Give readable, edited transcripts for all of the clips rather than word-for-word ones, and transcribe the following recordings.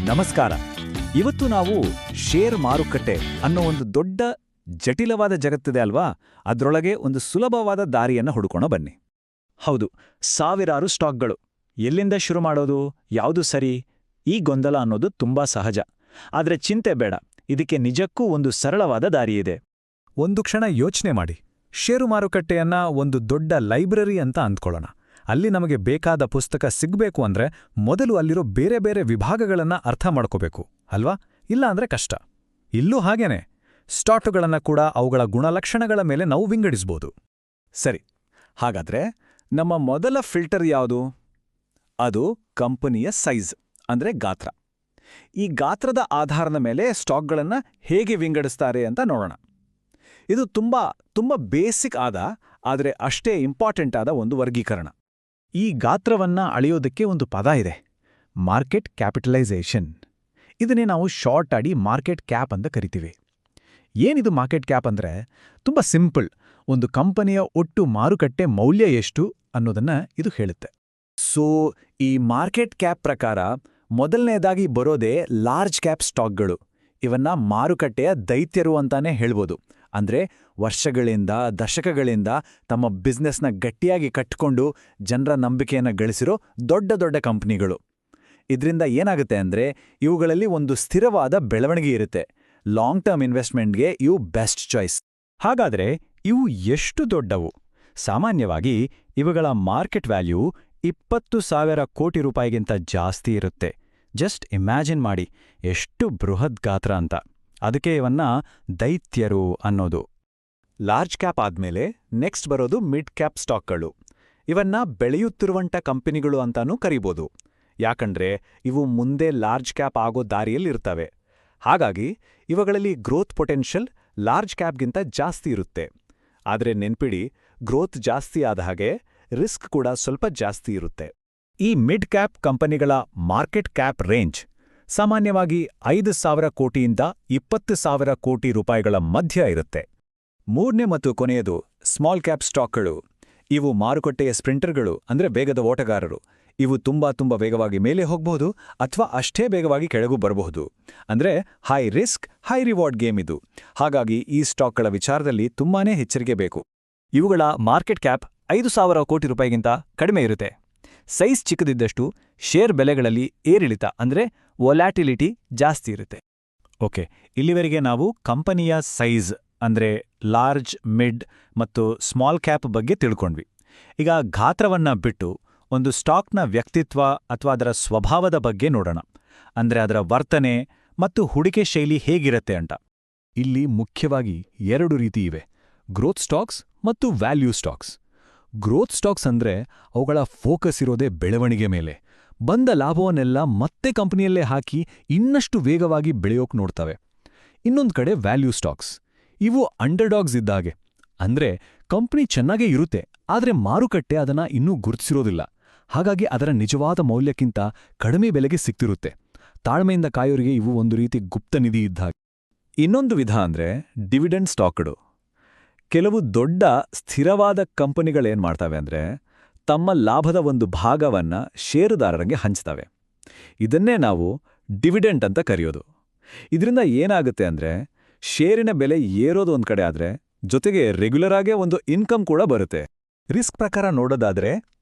ನಮಸ್ಕಾರ. ಇವತ್ತು ನಾವು ಷೇರ್ ಮಾರುಕಟ್ಟೆ ಅನ್ನೋ ಒಂದು ದೊಡ್ಡ ಜಟಿಲವಾದ ಜಗತ್ತಿದೆ ಅಲ್ವಾ, ಅದರೊಳಗೆ ಒಂದು ಸುಲಭವಾದ ದಾರಿಯನ್ನು ಹುಡುಕೋಣ ಬನ್ನಿ. ಹೌದು, ಸಾವಿರಾರು ಸ್ಟಾಕ್ಗಳು. ಎಲ್ಲಿಂದ ಶುರು ಮಾಡೋದು, ಯಾವುದು ಸರಿ, ಈ ಗೊಂದಲ ಅನ್ನೋದು ತುಂಬಾ ಸಹಜ. ಆದರೆ ಚಿಂತೆ ಬೇಡ, ಇದಕ್ಕೆ ನಿಜಕ್ಕೂ ಒಂದು ಸರಳವಾದ ದಾರಿಯಿದೆ. ಒಂದು ಕ್ಷಣ ಯೋಚನೆ ಮಾಡಿ. ಷೇರು ಮಾರುಕಟ್ಟೆಯನ್ನ ಒಂದು ದೊಡ್ಡ ಲೈಬ್ರರಿ ಅಂತ ಅಂದ್ಕೊಳ್ಳೋಣ. ಅಲ್ಲಿ ನಮಗೆ ಬೇಕಾದ ಪುಸ್ತಕ ಸಿಗ್ಬೇಕು ಅಂದ್ರೆ ಮೊದಲು ಅಲ್ಲಿರೋ ಬೇರೆ ಬೇರೆ ವಿಭಾಗಗಳನ್ನ ಅರ್ಥ ಮಾಡ್ಕೋಬೇಕು ಅಲ್ವಾ? ಇಲ್ಲ ಅಂದ್ರೆ ಕಷ್ಟ. ಇಲ್ಲೂ ಹಾಗೇನೆ. ಸ್ಟಾಕ್ಗಳನ್ನ ಕೂಡ ಅವುಗಳ ಗುಣಲಕ್ಷಣಗಳ ಮೇಲೆ ನಾವು ವಿಂಗಡಿಸ್ಬೋದು. ಸರಿ, ಹಾಗಾದ್ರೆ ನಮ್ಮ ಮೊದಲ ಫಿಲ್ಟರ್ ಯಾವುದು? ಅದು ಕಂಪನಿಯ ಸೈಜ್, ಅಂದ್ರೆ ಗಾತ್ರ. ಈ ಗಾತ್ರದ ಆಧಾರದ ಮೇಲೆ ಸ್ಟಾಕ್ಗಳನ್ನ ಹೇಗೆ ವಿಂಗಡಿಸ್ತಾರೆ ಅಂತ ನೋಡೋಣ. ಇದು ತುಂಬಾ ಬೇಸಿಕ್ ಆದರೆ ಅಷ್ಟೇ ಇಂಪಾರ್ಟೆಂಟ್ ಆದ ಒಂದು ವರ್ಗೀಕರಣ. ಈ ಗಾತ್ರವನ್ನ ಅಳೆಯೋದಕ್ಕೆ ಒಂದು ಪದ ಇದೆ, ಮಾರ್ಕೆಟ್ ಕ್ಯಾಪಿಟಲೈಸೇಷನ್. ಇದನ್ನೇ ನಾವು ಶಾರ್ಟ್ ಆಡಿ ಮಾರ್ಕೆಟ್ ಕ್ಯಾಪ್ ಅಂತ ಕರಿತೀವಿ. ಏನಿದು ಮಾರ್ಕೆಟ್ ಕ್ಯಾಪ್ ಅಂದ್ರೆ? ತುಂಬಾ ಸಿಂಪಲ್. ಒಂದು ಕಂಪನಿಯ ಒಟ್ಟು ಮಾರುಕಟ್ಟೆ ಮೌಲ್ಯ ಎಷ್ಟು ಅನ್ನೋದನ್ನ ಇದು ಹೇಳುತ್ತೆ. ಸೊ ಈ ಮಾರ್ಕೆಟ್ ಕ್ಯಾಪ್ ಪ್ರಕಾರ ಮೊದಲನೇದಾಗಿ ಬರೋದೇ ಲಾರ್ಜ್ ಕ್ಯಾಪ್ ಸ್ಟಾಕ್ಗಳು. ಇವನ್ನ ಮಾರುಕಟ್ಟೆಯ ದೈತ್ಯರು ಅಂತಾನೆ ಹೇಳ್ಬೋದು. ಅಂದ್ರೆ ವರ್ಷಗಳಿಂದ ದಶಕಗಳಿಂದ ತಮ್ಮ ಬಿಸ್ನೆಸ್ನ ಗಟ್ಟಿಯಾಗಿ ಕಟ್ಟಿಕೊಂಡು ಜನರ ನಂಬಿಕೆಯನ್ನ ಗಳಿಸಿರೋ ದೊಡ್ಡ ದೊಡ್ಡ ಕಂಪನಿಗಳು. ಇದರಿಂದ ಏನಾಗುತ್ತೆ ಅಂದ್ರೆ ಇವುಗಳಲ್ಲಿ ಒಂದು ಸ್ಥಿರವಾದ ಬೆಳವಣಿಗೆ ಇರುತ್ತೆ. ಲಾಂಗ್ ಟರ್ಮ್ ಇನ್ವೆಸ್ಟ್ಮೆಂಟ್ಗೆ ಇವು ಬೆಸ್ಟ್ ಚಾಯ್ಸ್. ಹಾಗಾದ್ರೆ ಇವು ಎಷ್ಟು ದೊಡ್ಡವು? ಸಾಮಾನ್ಯವಾಗಿ ಇವುಗಳ ಮಾರ್ಕೆಟ್ ವ್ಯಾಲ್ಯೂ 20,000 ಕೋಟಿ ರೂಪಾಯಿಗಿಂತ ಜಾಸ್ತಿ ಇರುತ್ತೆ. ಜಸ್ಟ್ ಇಮ್ಯಾಜಿನ್ ಮಾಡಿ ಎಷ್ಟು ಬೃಹತ್ ಗಾತ್ರ ಅಂತ. ಅದಕ್ಕೆ ಇವನ್ನ ದೈತ್ಯರು ಅನ್ನೋದು. ಲಾರ್ಜ್ ಕ್ಯಾಪ್ ಆದ್ಮೇಲೆ ನೆಕ್ಸ್ಟ್ ಬರೋದು ಮಿಡ್ ಕ್ಯಾಪ್ ಸ್ಟಾಕ್ಗಳು. ಇವನ್ನ ಬೆಳೆಯುತ್ತಿರುವಂಥ ಕಂಪನಿಗಳು ಅಂತಾನೂ ಕರಿಬೋದು. ಯಾಕಂದ್ರೆ ಇವು ಮುಂದೆ ಲಾರ್ಜ್ ಕ್ಯಾಪ್ ಆಗೋ ದಾರಿಯಲ್ಲಿರ್ತವೆ. ಹಾಗಾಗಿ ಇವುಗಳಲ್ಲಿ ಗ್ರೋತ್ ಪೊಟೆನ್ಷಿಯಲ್ ಲಾರ್ಜ್ ಕ್ಯಾಪ್ಗಿಂತ ಜಾಸ್ತಿ ಇರುತ್ತೆ. ಆದರೆ ನೆನ್ಪಿಡಿ, ಗ್ರೋತ್ ಜಾಸ್ತಿ ಆದ ಹಾಗೆ ರಿಸ್ಕ್ ಕೂಡ ಸ್ವಲ್ಪ ಜಾಸ್ತಿ ಇರುತ್ತೆ. ಈ ಮಿಡ್ ಕ್ಯಾಪ್ ಕಂಪನಿಗಳ ಮಾರ್ಕೆಟ್ ಕ್ಯಾಪ್ ರೇಂಜ್ ಸಾಮಾನ್ಯವಾಗಿ 5,000 ಕೋಟಿಯಿಂದ 20,000 ಕೋಟಿ ರೂಪಾಯಿಗಳ ಮಧ್ಯ ಇರುತ್ತೆ. ಮೂರನೇ ಮತ್ತು ಕೊನೆಯದು ಸ್ಮಾಲ್ ಕ್ಯಾಪ್ ಸ್ಟಾಕ್ಗಳು. ಇವು ಮಾರುಕಟ್ಟೆಯ ಸ್ಪ್ರಿಂಟರ್ಗಳು, ಅಂದ್ರೆ ವೇಗದ ಓಟಗಾರರು. ಇವು ತುಂಬಾ ವೇಗವಾಗಿ ಮೇಲೆ ಹೋಗಬಹುದು ಅಥವಾ ಅಷ್ಟೇ ವೇಗವಾಗಿ ಕೆಳಗೂ ಬರಬಹುದು. ಅಂದ್ರೆ high risk high reward game ಇದು. ಹಾಗಾಗಿ ಈ ಸ್ಟಾಕ್ಗಳ ವಿಚಾರದಲ್ಲಿ ತುಂಬಾನೇ ಎಚ್ಚರಿಕೆ ಬೇಕು. ಇವುಗಳ ಮಾರ್ಕೆಟ್ ಕ್ಯಾಪ್ 5,000 ಕೋಟಿ ರೂಪಾಯಿಗಿಂತ ಕಡಿಮೆ ಇರುತ್ತೆ. ಸೈಜ್ ಚಿಕ್ಕದಿದ್ದಷ್ಟು ಶೇರ್ ಬೆಲೆಗಳಲ್ಲಿ ಏರಿಳಿತ ಅಂದ್ರೆ ವೊಲ್ಯಾಟಿಲಿಟಿ ಜಾಸ್ತಿ ಇರುತ್ತೆ. ಓಕೆ, ಇಲ್ಲಿವರೆಗೆ ನಾವು ಕಂಪನಿಯ ಸೈಜ್ ಅಂದ್ರೆ ಲಾರ್ಜ್, ಮಿಡ್ ಮತ್ತು ಸ್ಮಾಲ್ ಕ್ಯಾಪ್ ಬಗ್ಗೆ ತಿಳ್ಕೊಂಡ್ವಿ. ಈಗ ಗಾತ್ರವನ್ನ ಬಿಟ್ಟು ಒಂದು ಸ್ಟಾಕ್ನ ವ್ಯಕ್ತಿತ್ವ ಅಥವಾ ಅದರ ಸ್ವಭಾವದ ಬಗ್ಗೆ ನೋಡೋಣ. ಅಂದ್ರೆ ಅದರ ವರ್ತನೆ ಮತ್ತು ಹೂಡಿಕೆ ಶೈಲಿ ಹೇಗಿರುತ್ತೆ ಅಂತ. ಇಲ್ಲಿ ಮುಖ್ಯವಾಗಿ 2 ರೀತಿ ಇವೆ, ಗ್ರೋತ್ ಸ್ಟಾಕ್ಸ್ ಮತ್ತು ವ್ಯಾಲ್ಯೂ ಸ್ಟಾಕ್ಸ್. ಗ್ರೋತ್ ಸ್ಟಾಕ್ಸ್ ಅಂದ್ರೆ ಅವುಗಳ ಫೋಕಸ್ ಇರೋದೇ ಬೆಳವಣಿಗೆ ಮೇಲೆ. ಬಂದ ಲಾಭವನ್ನೆಲ್ಲ ಮತ್ತೆ ಕಂಪನಿಯಲ್ಲೇ ಹಾಕಿ ಇನ್ನಷ್ಟು ವೇಗವಾಗಿ ಬೆಳೆಯೋಕ್ ನೋಡ್ತವೆ. ಇನ್ನೊಂದು ಕಡೆ ವ್ಯಾಲ್ಯೂ ಸ್ಟಾಕ್ಸ್. ಇವು ಅಂಡರ್ಡಾಗ್ಸ್ ಇದ್ದಾಗೆ. ಅಂದ್ರೆ ಕಂಪನಿ ಚೆನ್ನಾಗೇ ಇರುತ್ತೆ, ಆದ್ರೆ ಮಾರುಕಟ್ಟೆ ಅದನ್ನ ಇನ್ನೂ ಗುರುತಿಸಿರೋದಿಲ್ಲ. ಹಾಗಾಗಿ ಅದರ ನಿಜವಾದ ಮೌಲ್ಯಕ್ಕಿಂತ ಕಡಿಮೆ ಬೆಲೆಗೆ ಸಿಗ್ತಿರುತ್ತೆ. ತಾಳ್ಮೆಯಿಂದ ಕಾಯೋರಿಗೆ ಇವು ಒಂದು ರೀತಿ ಗುಪ್ತ ನಿಧಿ ಇದ್ದಾಗೆ. ಇನ್ನೊಂದು ವಿಧ ಅಂದ್ರೆ ಡಿವಿಡೆಂಡ್ ಸ್ಟಾಕ್ಗಳು. ಕೆಲವು ದೊಡ್ಡ ಸ್ಥಿರವಾದ ಕಂಪನಿಗಳೇನ್ ಮಾಡ್ತವೆ ಅಂದ್ರೆ ತಮ್ಮ ಲಾಭದ ಒಂದು ಭಾಗವನ್ನ ಷೇರುದಾರರಿಗೆ ಹಂಚ್ತವೆ. ಇದನ್ನೇ ನಾವು ಡಿವಿಡೆಂಟ್ ಅಂತ ಕರೆಯೋದು. ಇದರಿಂದ ಏನಾಗುತ್ತೆ ಅಂದ್ರೆ ಷೇರಿನ ಬೆಲೆ ಏರೋದು ಒಂದ್ ಕಡೆ ಆದ್ರೆ ಜೊತೆಗೆ ರೆಗ್ಯುಲರ್ ಆಗೇ ಒಂದು ಇನ್ಕಮ್ ಕೂಡ ಬರುತ್ತೆ. ರಿಸ್ಕ್ ಪ್ರಕಾರ ನೋಡೋದಾದ್ರೆ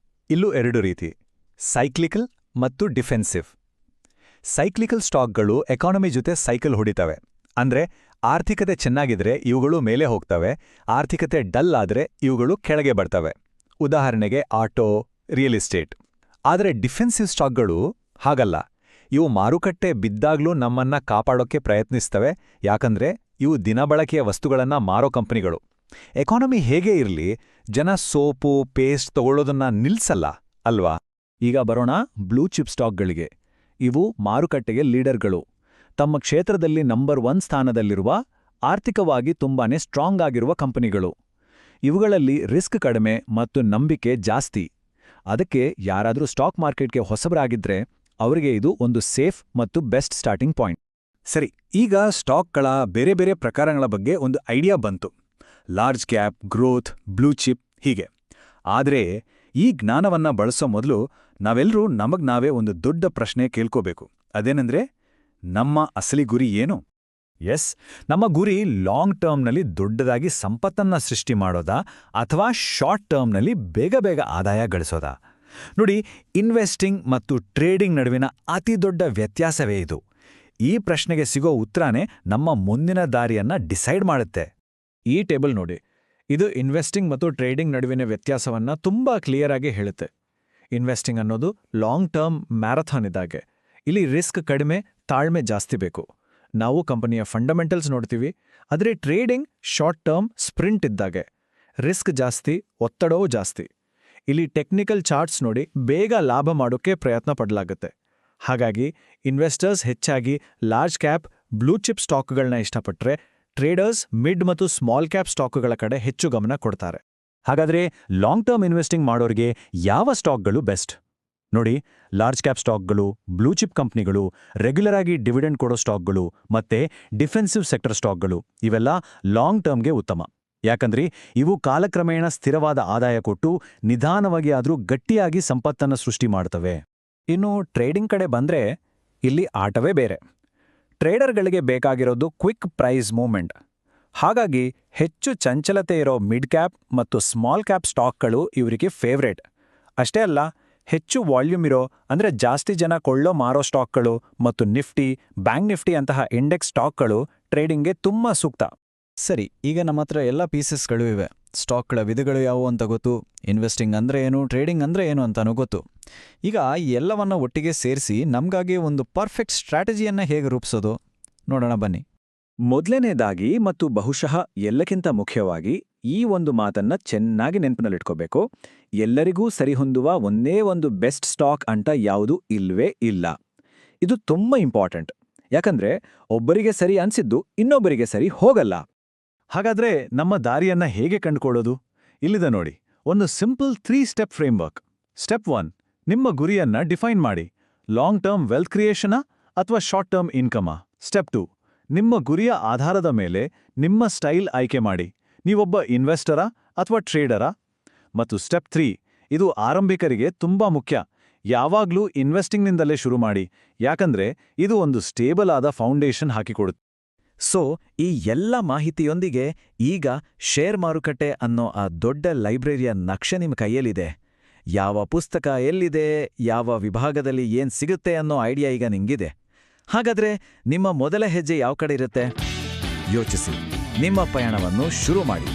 ಇಲ್ಲೂ 2 ರೀತಿ, ಸೈಕ್ಲಿಕಲ್ ಮತ್ತು ಡಿಫೆನ್ಸಿವ್. ಸೈಕ್ಲಿಕಲ್ ಸ್ಟಾಕ್ಗಳು ಎಕಾನಮಿ ಜೊತೆ ಸೈಕಲ್ ಹೊಡಿತವೆ. ಅಂದ್ರೆ ಆರ್ಥಿಕತೆ ಚೆನ್ನಾಗಿದ್ರೆ ಇವುಗಳು ಮೇಲೆ ಹೋಗ್ತವೆ, ಆರ್ಥಿಕತೆ ಡಲ್ ಆದ್ರೆ ಇವುಗಳು ಕೆಳಗೆ ಬರ್ತವೆ. ಉದಾಹರಣೆಗೆ ಆಟೋ, ರಿಯಲ್ ಎಸ್ಟೇಟ್. ಆದರೆ ಡಿಫೆನ್ಸಿವ್ ಸ್ಟಾಕ್ಗಳು ಹಾಗಲ್ಲ. ಇವು ಮಾರುಕಟ್ಟೆ ಬಿದ್ದಾಗ್ಲೂ ನಮ್ಮನ್ನ ಕಾಪಾಡೋಕ್ಕೆ ಪ್ರಯತ್ನಿಸ್ತವೆ. ಯಾಕಂದ್ರೆ ಇವು ದಿನಬಳಕೆಯ ವಸ್ತುಗಳನ್ನ ಮಾರೋ ಕಂಪನಿಗಳು. ಎಕಾನಮಿ ಹೇಗೇ ಇರಲಿ, ಜನ ಸೋಪು, ಪೇಸ್ಟ್ ತಗೊಳ್ಳೋದನ್ನ ನಿಲ್ಸಲ್ಲ ಅಲ್ವಾ? ಈಗ ಬರೋಣ ಬ್ಲೂ ಚಿಪ್ ಸ್ಟಾಕ್ಗಳಿಗೆ. ಇವು ಮಾರುಕಟ್ಟೆಗೆ ಲೀಡರ್ಗಳು. ತಮ್ಮ ಕ್ಷೇತ್ರದಲ್ಲಿ ನಂಬರ್ 1 ಸ್ಥಾನದಲ್ಲಿರುವ, ಆರ್ಥಿಕವಾಗಿ ತುಂಬಾನೇ ಸ್ಟ್ರಾಂಗ್ ಆಗಿರುವ ಕಂಪನಿಗಳು. ಇವುಗಳಲ್ಲಿ ರಿಸ್ಕ್ ಕಡಿಮೆ ಮತ್ತು ನಂಬಿಕೆ ಜಾಸ್ತಿ. ಅದಕ್ಕೆ ಯಾರಾದರೂ ಸ್ಟಾಕ್ ಮಾರ್ಕೆಟ್ಗೆ ಹೊಸಬರಾಗಿದ್ರೆ ಅವರಿಗೆ ಇದು ಒಂದು ಸೇಫ್ ಮತ್ತು ಬೆಸ್ಟ್ ಸ್ಟಾರ್ಟಿಂಗ್ ಪಾಯಿಂಟ್. ಸರಿ, ಈಗ ಸ್ಟಾಕ್ಗಳ ಬೇರೆ ಬೇರೆ ಪ್ರಕಾರಗಳ ಬಗ್ಗೆ ಒಂದು ಐಡಿಯಾ ಬಂತು. Large cap, growth, blue chip ಹೀಗೆ. ಆದರೆ ಈ ಜ್ಞಾನವನ್ನ ಬಳಸೋ ಮೊದಲು ನಾವೆಲ್ಲರೂ ನಮಗ್ ನಾವೇ ಒಂದು ದೊಡ್ಡ ಪ್ರಶ್ನೆ ಕೇಳ್ಕೋಬೇಕು. ಅದೇನೆಂದ್ರೆ, ನಮ್ಮ ಅಸಲಿ ಗುರಿ ಏನು? ಎಸ್, ನಮ್ಮ ಗುರಿ ಲಾಂಗ್ ಟರ್ಮ್ನಲ್ಲಿ ದೊಡ್ಡದಾಗಿ ಸಂಪತ್ತನ್ನ ಸೃಷ್ಟಿ ಮಾಡೋದಾ ಅಥವಾ ಶಾರ್ಟ್ ಟರ್ಮ್ನಲ್ಲಿ ಬೇಗ ಬೇಗ ಆದಾಯ ಗಳಿಸೋದಾ? ನೋಡಿ, ಇನ್ವೆಸ್ಟಿಂಗ್ ಮತ್ತು ಟ್ರೇಡಿಂಗ್ ನಡುವಿನ ಅತಿ ದೊಡ್ಡ ವ್ಯತ್ಯಾಸವೇ ಇದು. ಈ ಪ್ರಶ್ನೆಗೆ ಸಿಗೋ ಉತ್ತರನೇ ನಮ್ಮ ಮುಂದಿನ ದಾರಿಯನ್ನ ಡಿಸೈಡ್ ಮಾಡುತ್ತೆ. ಈ ಟೇಬಲ್ ನೋಡಿ, ಇದು ಇನ್ವೆಸ್ಟಿಂಗ್ ಮತ್ತು ಟ್ರೇಡಿಂಗ್ ನಡುವಿನ ವ್ಯತ್ಯಾಸವನ್ನ ತುಂಬಾ ಕ್ಲಿಯರ್ ಆಗಿ ಹೇಳುತ್ತೆ. ಇನ್ವೆಸ್ಟಿಂಗ್ ಅನ್ನೋದು ಲಾಂಗ್ ಟರ್ಮ್ ಮ್ಯಾರಥಾನ್ ಇದ್ದಾಗೆ. ಇಲ್ಲಿ ರಿಸ್ಕ್ ಕಡಿಮೆ, ತಾಳ್ಮೆ ಜಾಸ್ತಿ ಬೇಕು. ನಾವು ಕಂಪನಿಯ ಫಂಡಮೆಂಟಲ್ಸ್ ನೋಡ್ತೀವಿ. ಆದರೆ ಟ್ರೇಡಿಂಗ್ ಶಾರ್ಟ್ ಟರ್ಮ್ ಸ್ಪ್ರಿಂಟ್ ಇದ್ದಾಗೆ. ರಿಸ್ಕ್ ಜಾಸ್ತಿ, ಒತ್ತಡವೂ ಜಾಸ್ತಿ. ಇಲ್ಲಿ ಟೆಕ್ನಿಕಲ್ ಚಾರ್ಟ್ಸ್ ನೋಡಿ ಬೇಗ ಲಾಭ ಮಾಡೋಕೆ ಪ್ರಯತ್ನ ಪಡಲಾಗುತ್ತೆ. ಹಾಗಾಗಿ ಇನ್ವೆಸ್ಟರ್ಸ್ ಹೆಚ್ಚಾಗಿ ಲಾರ್ಜ್ ಕ್ಯಾಪ್, ಬ್ಲೂ ಚಿಪ್ ಸ್ಟಾಕ್ಗಳನ್ನ ಇಷ್ಟಪಟ್ಟರೆ, ಟ್ರೇಡರ್ಸ್ ಮಿಡ್ ಮತ್ತು ಸ್ಮಾಲ್ ಕ್ಯಾಪ್ ಸ್ಟಾಕ್ಗಳ ಕಡೆ ಹೆಚ್ಚು ಗಮನ ಕೊಡ್ತಾರೆ. ಹಾಗಾದ್ರೆ ಲಾಂಗ್ ಟರ್ಮ್ ಇನ್ವೆಸ್ಟಿಂಗ್ ಮಾಡೋರಿಗೆ ಯಾವ ಸ್ಟಾಕ್ಗಳು ಬೆಸ್ಟ್? ನೋಡಿ, ಲಾರ್ಜ್ ಕ್ಯಾಪ್ ಸ್ಟಾಕ್ಗಳು, ಬ್ಲೂ ಚಿಪ್ ಕಂಪ್ನಿಗಳು, ರೆಗ್ಯುಲರ್ ಆಗಿ ಡಿವಿಡೆಂಡ್ ಕೊಡೋ ಸ್ಟಾಕ್ಗಳು ಮತ್ತೆ ಡಿಫೆನ್ಸಿವ್ ಸೆಕ್ಟರ್ ಸ್ಟಾಕ್ಗಳು ಇವೆಲ್ಲ ಲಾಂಗ್ ಟರ್ಮ್ಗೆ ಉತ್ತಮ. ಯಾಕಂದ್ರೆ ಇವು ಕಾಲಕ್ರಮೇಣ ಸ್ಥಿರವಾದ ಆದಾಯ ಕೊಟ್ಟು ನಿಧಾನವಾಗಿ ಆದ್ರೂ ಗಟ್ಟಿಯಾಗಿ ಸಂಪತ್ತನ್ನು ಸೃಷ್ಟಿ ಮಾಡ್ತವೆ. ಇನ್ನು ಟ್ರೇಡಿಂಗ್ ಕಡೆ ಬಂದ್ರೆ ಇಲ್ಲಿ ಆಟವೇ ಬೇರೆ. ಟ್ರೇಡರ್ಗಳಿಗೆ ಬೇಕಾಗಿರೋದು ಕ್ವಿಕ್ ಪ್ರೈಸ್ ಮೂವ್ಮೆಂಟ್. ಹಾಗಾಗಿ ಹೆಚ್ಚು ಚಂಚಲತೆ ಇರೋ ಮಿಡ್ ಕ್ಯಾಪ್ ಮತ್ತು ಸ್ಮಾಲ್ ಕ್ಯಾಪ್ ಸ್ಟಾಕ್ಗಳು ಇವರಿಗೆ ಫೇವ್ರೇಟ್. ಅಷ್ಟೇ ಅಲ್ಲ, ಹೆಚ್ಚು ವಾಲ್ಯೂಮ್ ಇರೋ ಅಂದ್ರೆ ಜಾಸ್ತಿ ಜನ ಕೊಳ್ಳೋ ಮಾರೋ ಸ್ಟಾಕ್ಗಳು ಮತ್ತು ನಿಫ್ಟಿ, ಬ್ಯಾಂಕ್ ನಿಫ್ಟಿ ಅಂತಹ ಇಂಡೆಕ್ಸ್ ಸ್ಟಾಕ್ಗಳು ಟ್ರೇಡಿಂಗ್ಗೆ ತುಂಬಾ ಸೂಕ್ತ. ಸರಿ, ಈಗ ನಮ್ಮ ಹತ್ರ ಎಲ್ಲ ಪೀಸಸ್ಗಳು ಇವೆ. ಸ್ಟಾಕ್ಗಳ ವಿಧಗಳು ಯಾವುವು ಅಂತ ಗೊತ್ತು, ಇನ್ವೆಸ್ಟಿಂಗ್ ಅಂದ್ರೆ ಏನು, ಟ್ರೇಡಿಂಗ್ ಅಂದ್ರೆ ಏನು ಅಂತಾನೂ ಗೊತ್ತು. ಈಗ ಈ ಎಲ್ಲವನ್ನ ಒಟ್ಟಿಗೆ ಸೇರಿಸಿ ನಮ್ಗಾಗಿ ಒಂದು ಪರ್ಫೆಕ್ಟ್ ಸ್ಟ್ರಾಟಜಿಯನ್ನ ಹೇಗೆ ರೂಪಿಸೋದು ನೋಡೋಣ ಬನ್ನಿ. ಮೊದಲನೇದಾಗಿ ಮತ್ತು ಬಹುಶಃ ಎಲ್ಲಕ್ಕಿಂತ ಮುಖ್ಯವಾಗಿ ಈ ಒಂದು ಮಾತನ್ನ ಚೆನ್ನಾಗಿ ನೆನಪಿನಲ್ಲಿಟ್ಕೋಬೇಕು. ಎಲ್ಲರಿಗೂ ಸರಿಹೊಂದುವ ಒಂದೇ ಒಂದು ಬೆಸ್ಟ್ ಸ್ಟಾಕ್ ಅಂತ ಯಾವುದೂ ಇಲ್ವೇ ಇಲ್ಲ. ಇದು ತುಂಬಾ ಇಂಪಾರ್ಟೆಂಟ್. ಯಾಕಂದ್ರೆ ಒಬ್ಬರಿಗೆ ಸರಿ ಅನ್ಸಿದ್ದು ಇನ್ನೊಬ್ಬರಿಗೆ ಸರಿ ಹೋಗಲ್ಲ. ಹಾಗಾದ್ರೆ ನಮ್ಮ ದಾರಿಯನ್ನ ಹೇಗೆ ಕಂಡುಕೊಳ್ಳೋದು? ಇಲ್ಲಿದೆ ನೋಡಿ, ಒಂದು ಸಿಂಪಲ್ 3 ಸ್ಟೆಪ್ ಫ್ರೇಮ್ವರ್ಕ್. ಸ್ಟೆಪ್ 1, ನಿಮ್ಮ ಗುರಿಯನ್ನ ಡಿಫೈನ್ ಮಾಡಿ. ಲಾಂಗ್ ಟರ್ಮ್ ವೆಲ್ತ್ ಕ್ರಿಯೇಷನಾ ಅಥವಾ ಶಾರ್ಟ್ ಟರ್ಮ್ ಇನ್ಕಮಾ? ಸ್ಟೆಪ್ 2, ನಿಮ್ಮ ಗುರಿಯ ಆಧಾರದ ಮೇಲೆ ನಿಮ್ಮ ಸ್ಟೈಲ್ ಆಯ್ಕೆ ಮಾಡಿ. ನೀವೊಬ್ಬ ಇನ್ವೆಸ್ಟರಾ ಅಥವಾ ಟ್ರೇಡರಾ? ಮತ್ತು ಸ್ಟೆಪ್ 3, ಇದು ಆರಂಭಿಕರಿಗೆ ತುಂಬಾ ಮುಖ್ಯ. ಯಾವಾಗ್ಲೂ ಇನ್ವೆಸ್ಟಿಂಗ್ನಿಂದಲೇ ಶುರು ಮಾಡಿ. ಯಾಕಂದ್ರೆ ಇದು ಒಂದು ಸ್ಟೇಬಲ್ ಆದ ಫೌಂಡೇಶನ್ ಹಾಕಿಕೊಡುತ್ತೆ. ಸೊ ಈ ಎಲ್ಲ ಮಾಹಿತಿಯೊಂದಿಗೆ ಈಗ ಶೇರ್ ಮಾರುಕಟ್ಟೆ ಅನ್ನೋ ಆ ದೊಡ್ಡ ಲೈಬ್ರರಿಯ ನಕ್ಷೆ ನಿಮ್ಮ ಕೈಯಲ್ಲಿದೆ. ಯಾವ ಪುಸ್ತಕ ಎಲ್ಲಿದೆ, ಯಾವ ವಿಭಾಗದಲ್ಲಿ ಏನ್ ಸಿಗುತ್ತೆ ಅನ್ನೋ ಐಡಿಯಾ ಈಗ ನಿಂಗಿದೆ. ಹಾಗಾದ್ರೆ ನಿಮ್ಮ ಮೊದಲ ಹೆಜ್ಜೆ ಯಾವ ಕಡೆ ಇರುತ್ತೆ? ಯೋಚಿಸಿ, ನಿಮ್ಮ ಪಯಣವನ್ನು ಶುರು ಮಾಡಿ.